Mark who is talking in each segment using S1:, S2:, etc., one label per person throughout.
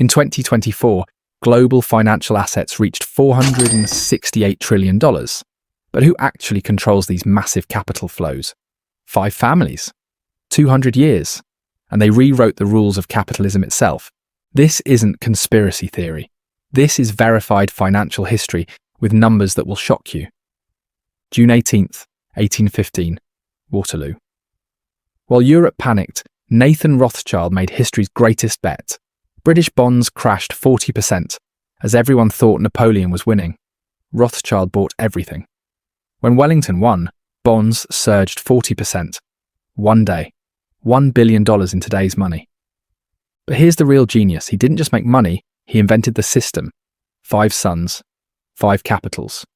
S1: In 2024, global financial assets reached $468 trillion. But who actually controls these massive capital flows? 5 families. 200 years. And they rewrote the rules of capitalism itself. This isn't conspiracy theory. This is verified financial history with numbers that will shock you. June 18th, 1815, Waterloo. While Europe panicked, Nathan Rothschild made history's greatest bet. British bonds crashed 40% as everyone thought Napoleon was winning. Rothschild bought everything. When Wellington won, bonds surged 40%. One day, $1 billion in today's money. But here's the real genius. He didn't just make money, he invented the system. 5 sons, 5 capitals.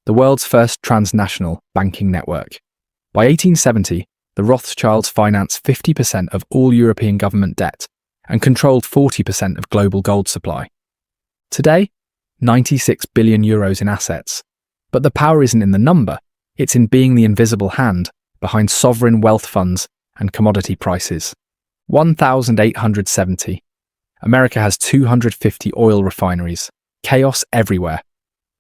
S1: The world's first transnational banking network. By 1870, the Rothschilds financed 50% of all European government debt and controlled 40% of global gold supply. Today, 96 billion euros in assets. But the power isn't in the number, it's in being the invisible hand behind sovereign wealth funds and commodity prices. 1,870. America has 250 oil refineries. Chaos everywhere.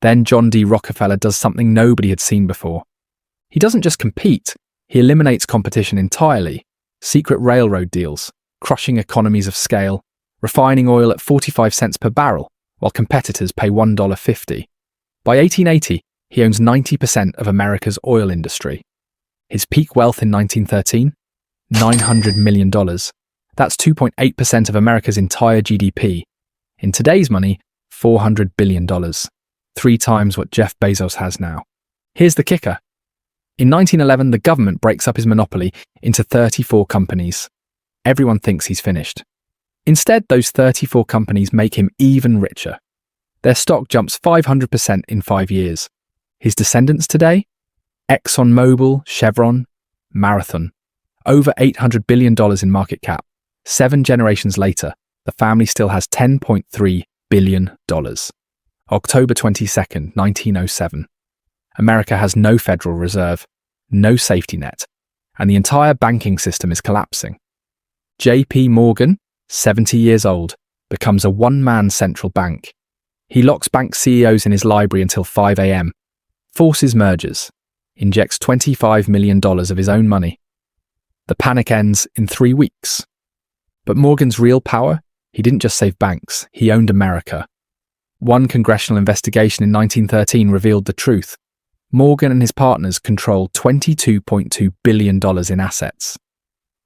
S1: Then John D. Rockefeller does something nobody had seen before. He doesn't just compete, he eliminates competition entirely. Secret railroad deals, crushing economies of scale, refining oil at 45 cents per barrel, while competitors pay $1.50. By 1880, he owns 90% of America's oil industry. His peak wealth in 1913? $900 million. That's 2.8% of America's entire GDP. In today's money, $400 billion. 3 times what Jeff Bezos has now. Here's the kicker. In 1911, the government breaks up his monopoly into 34 companies. Everyone thinks he's finished. Instead, those 34 companies make him even richer. Their stock jumps 500% in 5 years. His descendants today? ExxonMobil, Chevron, Marathon. Over $800 billion in market cap. 7 generations later, the family still has $10.3 billion. October 22nd, 1907. America has no Federal Reserve, no safety net, and the entire banking system is collapsing. J.P. Morgan, 70 years old, becomes a one-man central bank. He locks bank CEOs in his library until 5 a.m., forces mergers, injects $25 million of his own money. The panic ends in 3 weeks. But Morgan's real power? He didn't just save banks, he owned America. One congressional investigation in 1913 revealed the truth. Morgan and his partners controlled $22.2 billion in assets.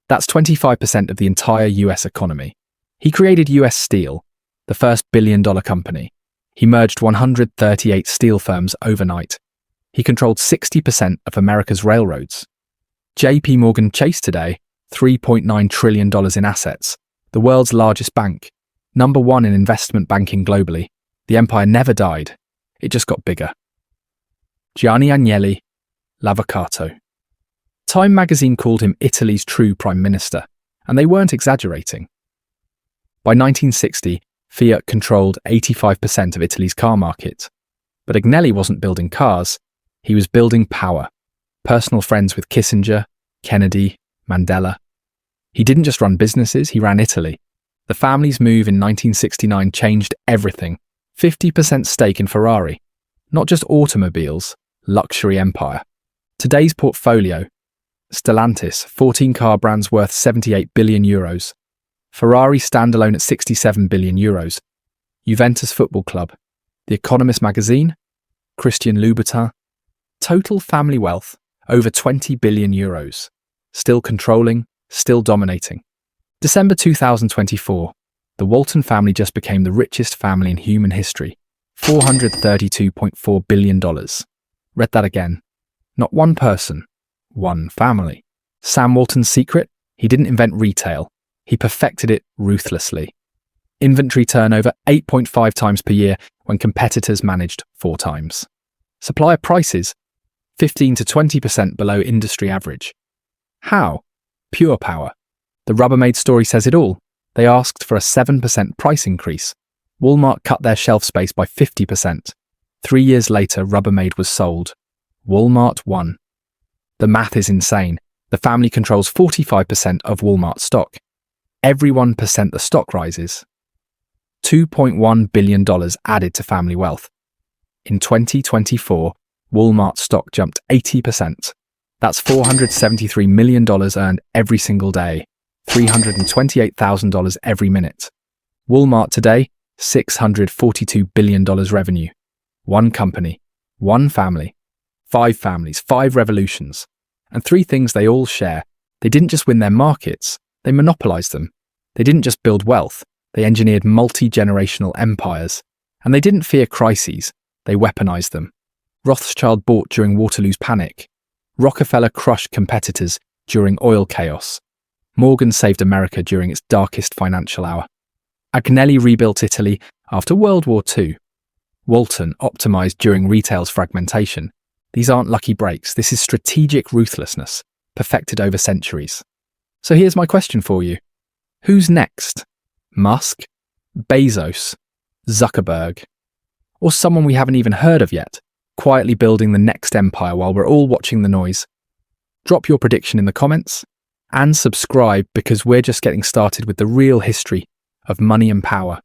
S1: That's 25% of the entire US economy. He created US Steel, the first billion-dollar company. He merged 138 steel firms overnight. He controlled 60% of America's railroads. J.P. Morgan Chase today, $3.9 trillion in assets, the world's largest bank, number 1 in investment banking globally. The empire never died, it just got bigger. Gianni Agnelli, L'Avvocato. Time magazine called him Italy's true prime minister, and they weren't exaggerating. By 1960, Fiat controlled 85% of Italy's car market. But Agnelli wasn't building cars, he was building power. Personal friends with Kissinger, Kennedy, Mandela. He didn't just run businesses, he ran Italy. The family's move in 1969 changed everything. 50% stake in Ferrari. Not just automobiles, luxury empire. Today's portfolio: Stellantis, 14 car brands worth 78 billion euros. Ferrari standalone at 67 billion euros. Juventus Football Club. The Economist magazine. Christian Louboutin. Total family wealth, over 20 billion euros. Still controlling, still dominating. December 2024. The Walton family just became the richest family in human history. $432.4 billion. Read that again. Not one person, one family. Sam Walton's secret? He didn't invent retail. He perfected it ruthlessly. Inventory turnover 8.5 times per year when competitors managed 4 times. Supplier prices 15 to 20% below industry average. How? Pure power. The Rubbermaid story says it all. They asked for a 7% price increase. Walmart cut their shelf space by 50%. 3 years later, Rubbermaid was sold. Walmart won. The math is insane. The family controls 45% of Walmart stock. Every 1% the stock rises. $2.1 billion added to family wealth. In 2024, Walmart stock jumped 80%. That's $473 million earned every single day, $328,000 every minute. Walmart today, $642 billion revenue. One company, one family, 5 families, 5 revolutions. And 3 things they all share. They didn't just win their markets, they monopolized them. They didn't just build wealth, they engineered multi-generational empires. And they didn't fear crises, they weaponized them. Rothschild bought during Waterloo's panic. Rockefeller crushed competitors during oil chaos. Morgan saved America during its darkest financial hour. Agnelli rebuilt Italy after World War II. Walton optimized during retail's fragmentation. These aren't lucky breaks, this is strategic ruthlessness, perfected over centuries. So here's my question for you. Who's next? Musk? Bezos? Zuckerberg? Or someone we haven't even heard of yet, quietly building the next empire while we're all watching the noise? Drop your prediction in the comments and subscribe, because we're just getting started with the real history of money and power.